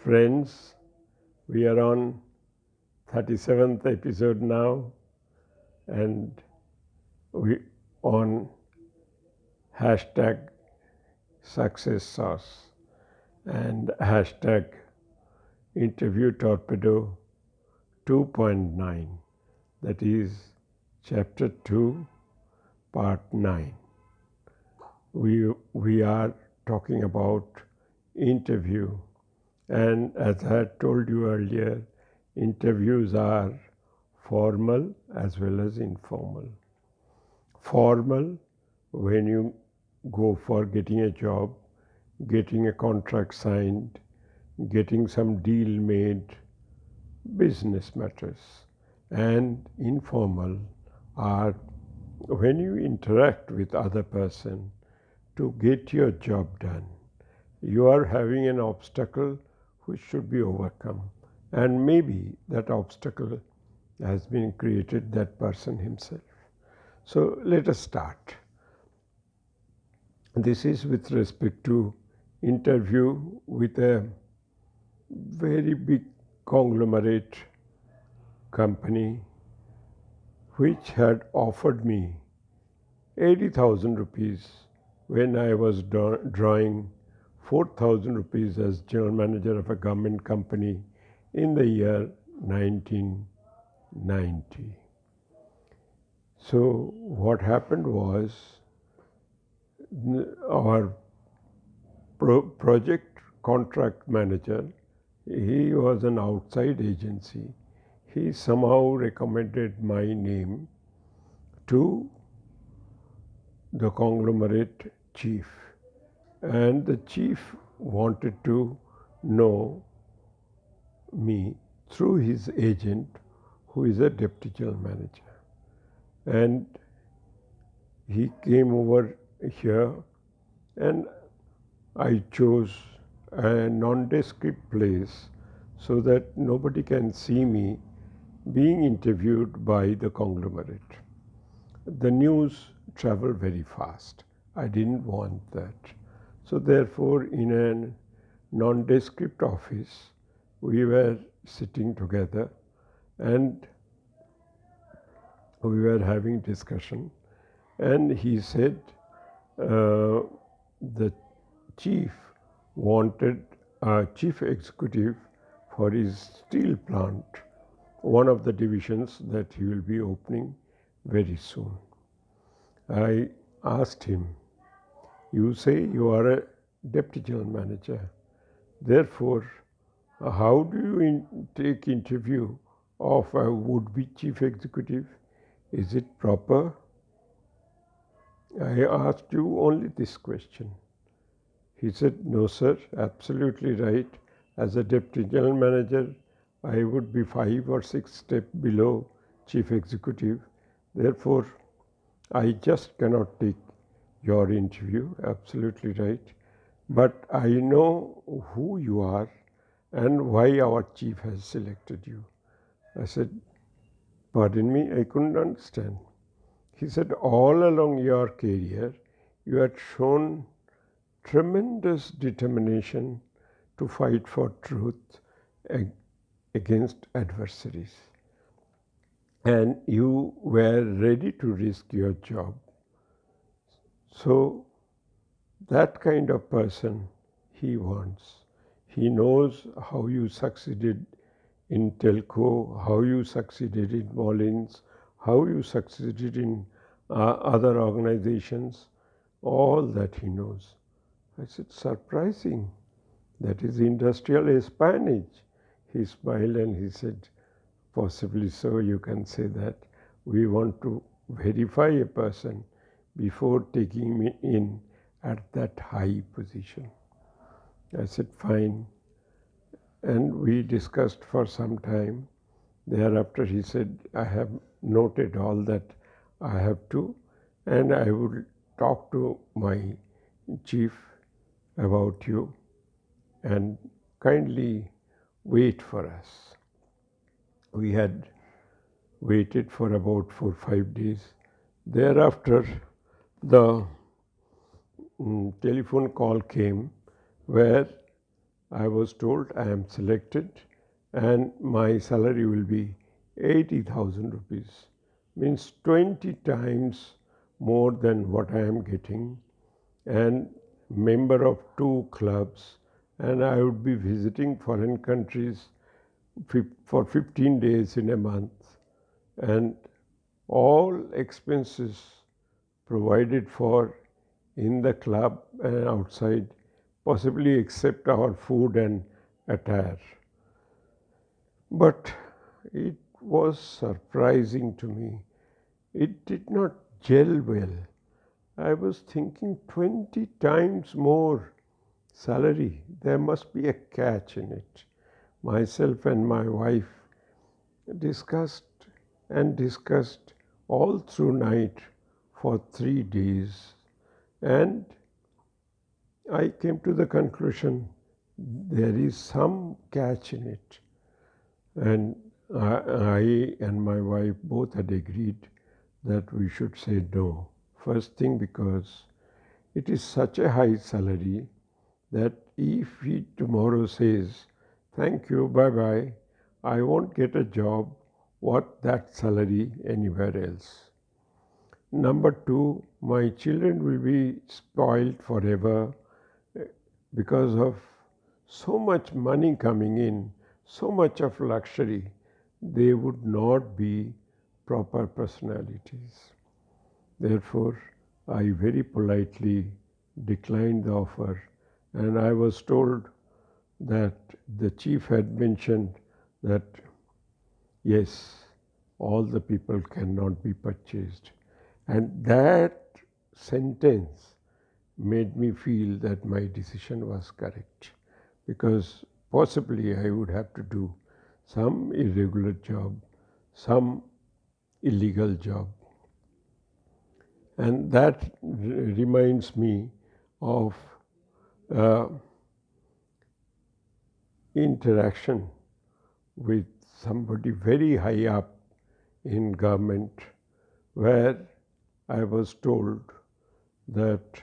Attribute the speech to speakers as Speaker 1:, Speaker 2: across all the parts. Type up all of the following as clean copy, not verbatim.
Speaker 1: Friends, we are on 37th episode now, and we on hashtag success sauce and hashtag interview torpedo 2.9, that is chapter 2 part 9. We are talking about interview, and as I had told you earlier, interviews are formal as well as informal. Formal, when you go for getting a job, getting a contract signed, getting some deal made, business matters. And informal are when you interact with other person to get your job done. You are having an obstacle which should be overcome, and maybe that obstacle has been created that person himself. So let us start. This is with respect to interview with a very big conglomerate company which had offered me 80,000 rupees when I was drawing 4,000 rupees as general manager of a government company in the year 1990. So what happened was, our project contract manager, he was an outside agency. He somehow recommended my name to the conglomerate chief, and the chief wanted to know me through his agent, who is a deputy general manager. And he came over here, and I chose a nondescript place so that nobody can see me being interviewed by the conglomerate. The news traveled very fast. I didn't want that. So therefore, in a nondescript office, we were sitting together and we were having discussion. And he said the chief wanted a chief executive for his steel plant, one of the divisions that he will be opening very soon. I asked him, you say you are a deputy general manager, therefore how do you take interview of a would-be chief executive? Is it proper? I asked you only this question. He said, no sir, absolutely right. As a deputy general manager, I would be 5 or 6 steps below chief executive. Therefore, I just cannot take your interview, absolutely right. But I know who you are and why our chief has selected you. I said, pardon me, I couldn't understand. He said, all along your career, you had shown tremendous determination to fight for truth against adversaries. And you were ready to risk your job. So that kind of person he wants. He knows how you succeeded in telco, how you succeeded in Mullins, how you succeeded in other organizations, all that he knows. I said, surprising. That is industrial espionage. He smiled and he said, possibly so, you can say that. We want to verify a person before taking me in at that high position. I said, fine. And we discussed for some time. Thereafter he said, I have noted all that I have to, and I would talk to my chief about you and kindly wait for us. We had waited for about 4 or 5 days. Thereafter, the telephone call came where I was told I am selected and my salary will be 80,000 rupees, means 20 times more than what I am getting, and member of 2 clubs, and I would be visiting foreign countries for 15 days in a month, and all expenses provided for in the club and outside, possibly except our food and attire. But it was surprising to me. It did not gel well. I was thinking 20 times more salary. There must be a catch in it. Myself and my wife discussed and discussed all through night for 3 days, and I came to the conclusion there is some catch in it. And I and my wife both had agreed that we should say no. First thing, because it is such a high salary that if he tomorrow says, thank you, bye bye, I won't get a job worth that salary anywhere else. Number two, my children will be spoiled forever because of so much money coming in, so much of luxury. They would not be proper personalities. Therefore, I very politely declined the offer, and I was told that the chief had mentioned that yes, all the people cannot be purchased. And that sentence made me feel that my decision was correct, because possibly I would have to do some irregular job, some illegal job. And that reminds me of interaction with somebody very high up in government, where I was told that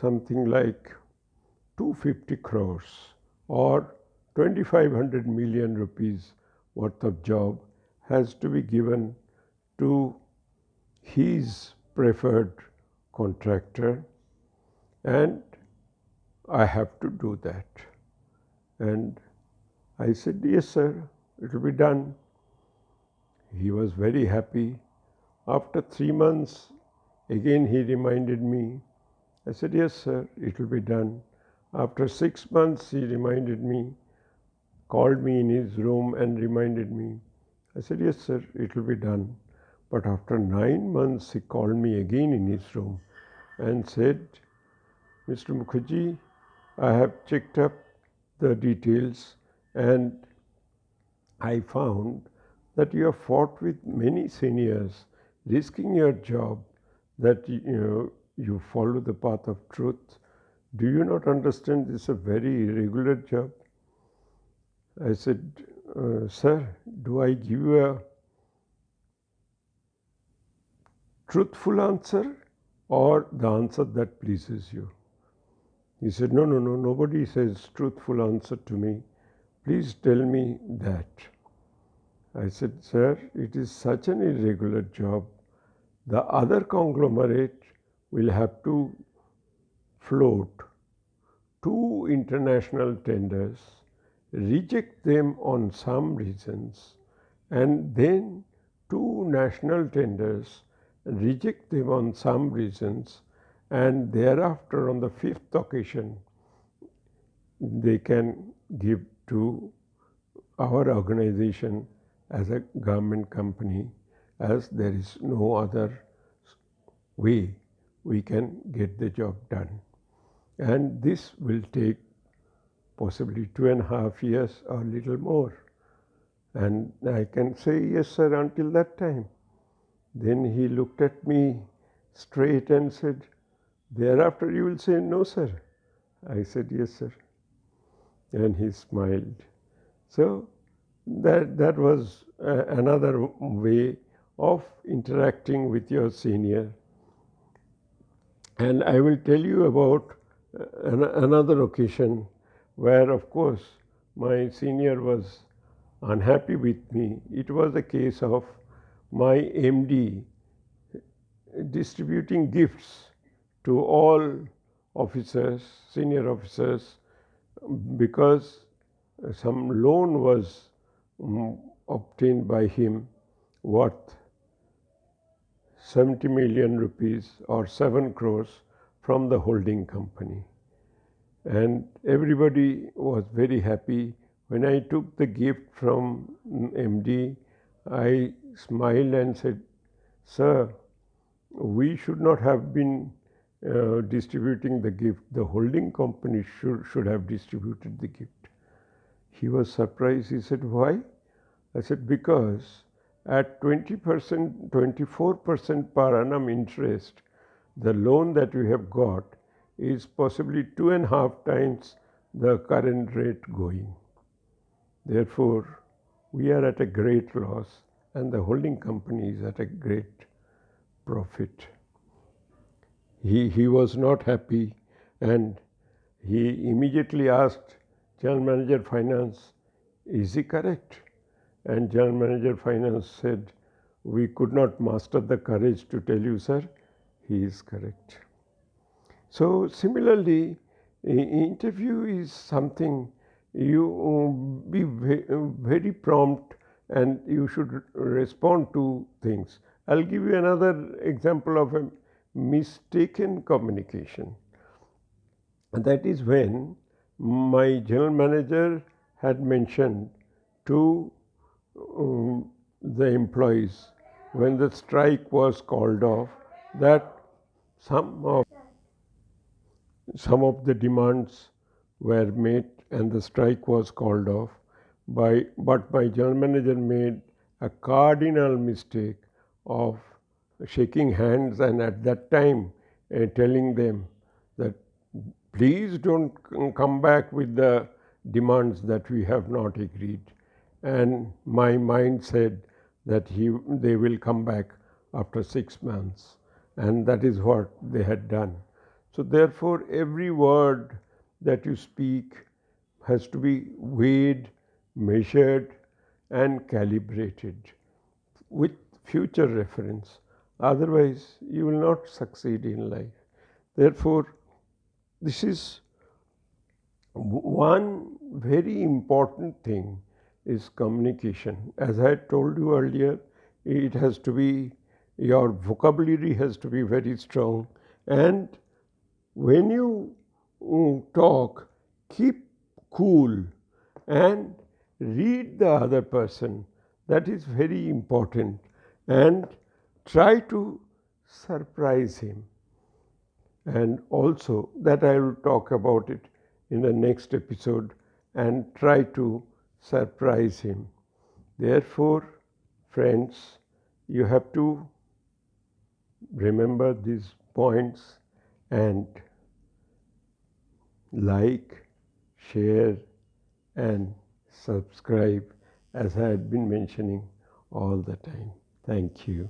Speaker 1: something like 250 crores or 2500 million rupees worth of job has to be given to his preferred contractor, and I have to do that. And I said, yes, sir, it will be done. He was very happy. After 3 months, again he reminded me. I said, yes, sir, it will be done. After 6 months, he reminded me, called me in his room and reminded me. I said, yes, sir, it will be done. But after 9 months, he called me again in his room and said, Mr. Mukherjee, I have checked up the details and I found that you have fought with many seniors, risking your job, that you follow the path of truth. Do you not understand this is a very irregular job? I said, sir, do I give you a truthful answer or the answer that pleases you? He said, no, nobody says truthful answer to me. Please tell me that. I said, sir, it is such an irregular job. The other conglomerate will have to float 2 international tenders, reject them on some reasons, and then 2 national tenders, reject them on some reasons, and thereafter on the 5th occasion they can give to our organization as a government company, as there is no other way we can get the job done. And this will take possibly 2.5 years or little more. And I can say, yes, sir, until that time. Then he looked at me straight and said, thereafter you will say, no, sir. I said, yes, sir. And he smiled. So that was another way of interacting with your senior. And I will tell you about another occasion where of course my senior was unhappy with me. It was a case of my MD distributing gifts to all officers, senior officers, because some loan was obtained by him worth 70 million rupees or 7 crores from the holding company. And everybody was very happy. When I took the gift from MD, I smiled and said, "Sir, we should not have been distributing the gift. The holding company should have distributed the gift." He was surprised. He said, "Why?" I said, "Because at 20%, 24% per annum interest, the loan that we have got is possibly 2.5 times the current rate going. Therefore, we are at a great loss and the holding company is at a great profit." He was not happy and he immediately asked General Manager Finance, "Is he correct?" And General Manager Finance said, "We could not muster the courage to tell you, sir, he is correct." So similarly, interview is something you be very prompt and you should respond to things. I'll give you another example of a mistaken communication. And that is when my general manager had mentioned to the employees when the strike was called off that some of the demands were met and the strike was called off but my general manager made a cardinal mistake of shaking hands and at that time telling them that please don't come back with the demands that we have not agreed. And my mind said that they will come back after 6 months, and that is what they had done. So therefore, every word that you speak has to be weighed, measured, and calibrated with future reference. Otherwise, you will not succeed in life. Therefore, this is one very important thing is communication. As I told you earlier, it has to be, your vocabulary has to be very strong, and when you talk, keep cool and read the other person. That is very important, and try to surprise him. And also that I will talk about it in the next episode, and try to surprise him. Therefore, friends, you have to remember these points and like, share, and subscribe as I had been mentioning all the time. Thank you.